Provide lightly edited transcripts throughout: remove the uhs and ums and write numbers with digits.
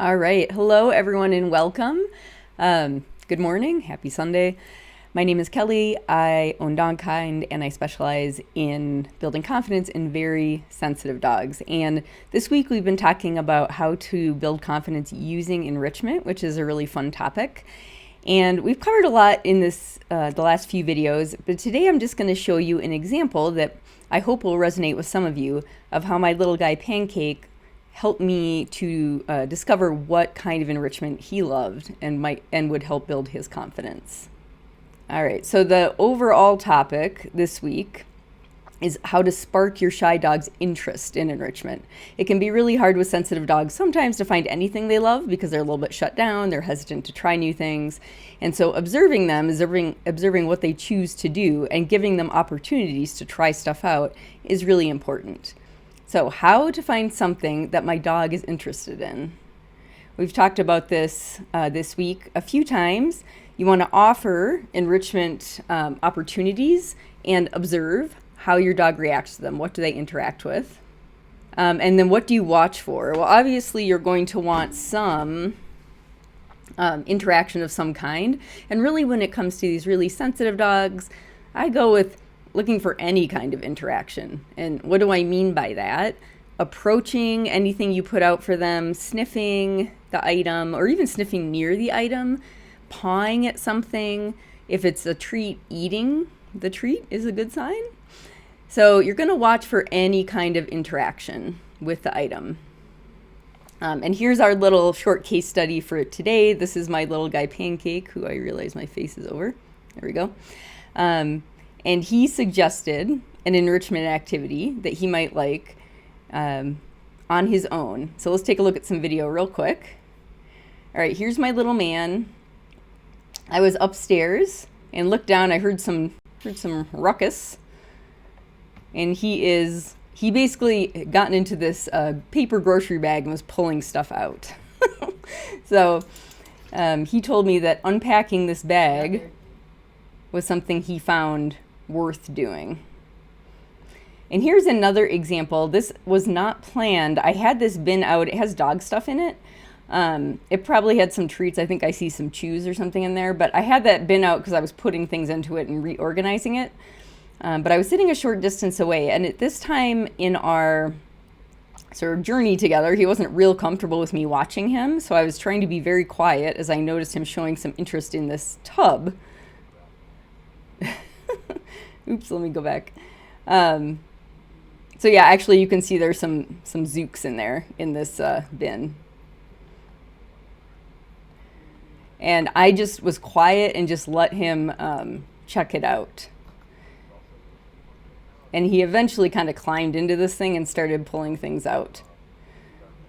All right. Hello, everyone, and welcome. Good morning. Happy Sunday. My name is Kelly. I own Dogkind, and I specialize in building confidence in very sensitive dogs. And this week, we've been talking about how to build confidence using enrichment, which is a really fun topic. And we've covered a lot in the last few videos, but today I'm just going to show you an example that I hope will resonate with some of you of how my little guy Pancake helped me to discover what kind of enrichment he loved and would help build his confidence. All right, so the overall topic this week is how to spark your shy dog's interest in enrichment. It can be really hard with sensitive dogs sometimes to find anything they love because they're a little bit shut down, they're hesitant to try new things. And so observing them, observing what they choose to do and giving them opportunities to try stuff out is really important. So how to find something that my dog is interested in. We've talked about this this week a few times. You want to offer enrichment opportunities and observe how your dog reacts to them. What do they interact with? And then what do you watch for? Well, obviously you're going to want some interaction of some kind. And really when it comes to these really sensitive dogs, I go with looking for any kind of interaction. And what do I mean by that? Approaching anything you put out for them, sniffing the item, or even sniffing near the item, pawing at something. If it's a treat, eating the treat is a good sign. So you're going to watch for any kind of interaction with the item. And here's our little short case study for today. This is my little guy Pancake, who I realize my face is over. There we go. And he suggested an enrichment activity that he might like on his own. So let's take a look at some video real quick. All right, here's my little man. I was upstairs and looked down. I heard some ruckus. And he basically gotten into this paper grocery bag and was pulling stuff out. So he told me that unpacking this bag was something he found worth doing. And here's another example. This was not planned. I had this bin out. It has dog stuff in it. It probably had some treats. I think I see some chews or something in there. But I had that bin out because I was putting things into it and reorganizing it. But I was sitting a short distance away, and at this time in our sort of journey together, he wasn't real comfortable with me watching him, so I was trying to be very quiet as I noticed him showing some interest in this tub. Oops, let me go back. So yeah, actually you can see there's some Zooks in there in this bin. And I just was quiet and just let him check it out. And he eventually kind of climbed into this thing and started pulling things out.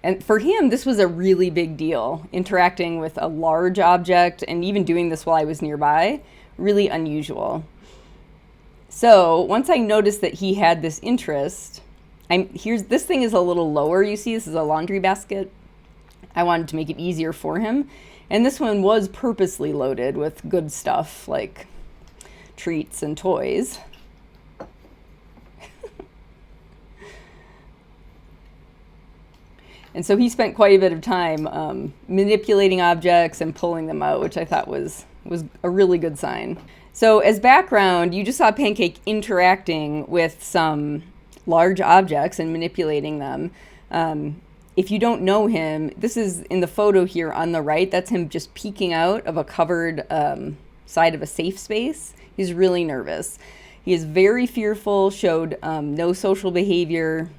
And for him, this was a really big deal, interacting with a large object and even doing this while I was nearby, really unusual. So once I noticed that he had this interest, this thing is a little lower, you see, this is a laundry basket. I wanted to make it easier for him. And this one was purposely loaded with good stuff like treats and toys. And so he spent quite a bit of time manipulating objects and pulling them out, which I thought was a really good sign. So as background, you just saw Pancake interacting with some large objects and manipulating them. If you don't know him, this is in the photo here on the right. That's him just peeking out of a covered side of a safe space. He's really nervous. He is very fearful, showed no social behavior.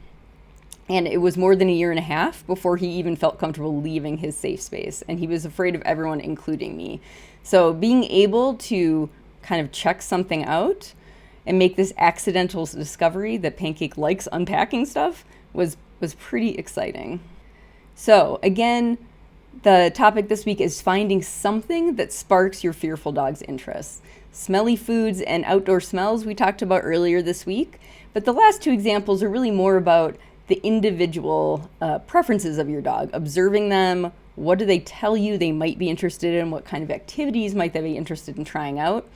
And it was more than a year and a half before he even felt comfortable leaving his safe space. And he was afraid of everyone, including me. So being able to kind of check something out and make this accidental discovery that Pancake likes unpacking stuff was pretty exciting. So again, the topic this week is finding something that sparks your fearful dog's interest. Smelly foods and outdoor smells we talked about earlier this week. But the last two examples are really more about the individual preferences of your dog, observing them. What do they tell you they might be interested in? What kind of activities might they be interested in trying out?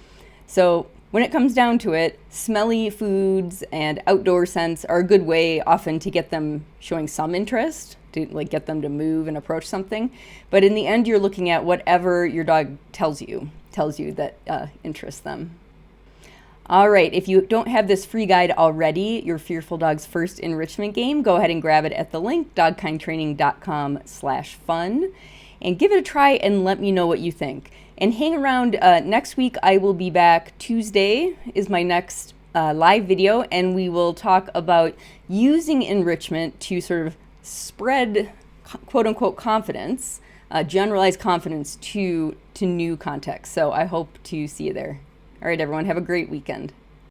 So When it comes down to it, smelly foods and outdoor scents are a good way often to get them showing some interest, to like get them to move and approach something. But in the end, you're looking at whatever your dog tells you that interests them. All right, if you don't have this free guide already, your Fearful Dog's first enrichment game, go ahead and grab it at the link, dogkindtraining.com/fun, and give it a try and let me know what you think. And hang around. Next week, I will be back. Tuesday is my next live video, and we will talk about using enrichment to sort of spread quote-unquote confidence, generalized confidence to new contexts. So I hope to see you there. All right, everyone, have a great weekend.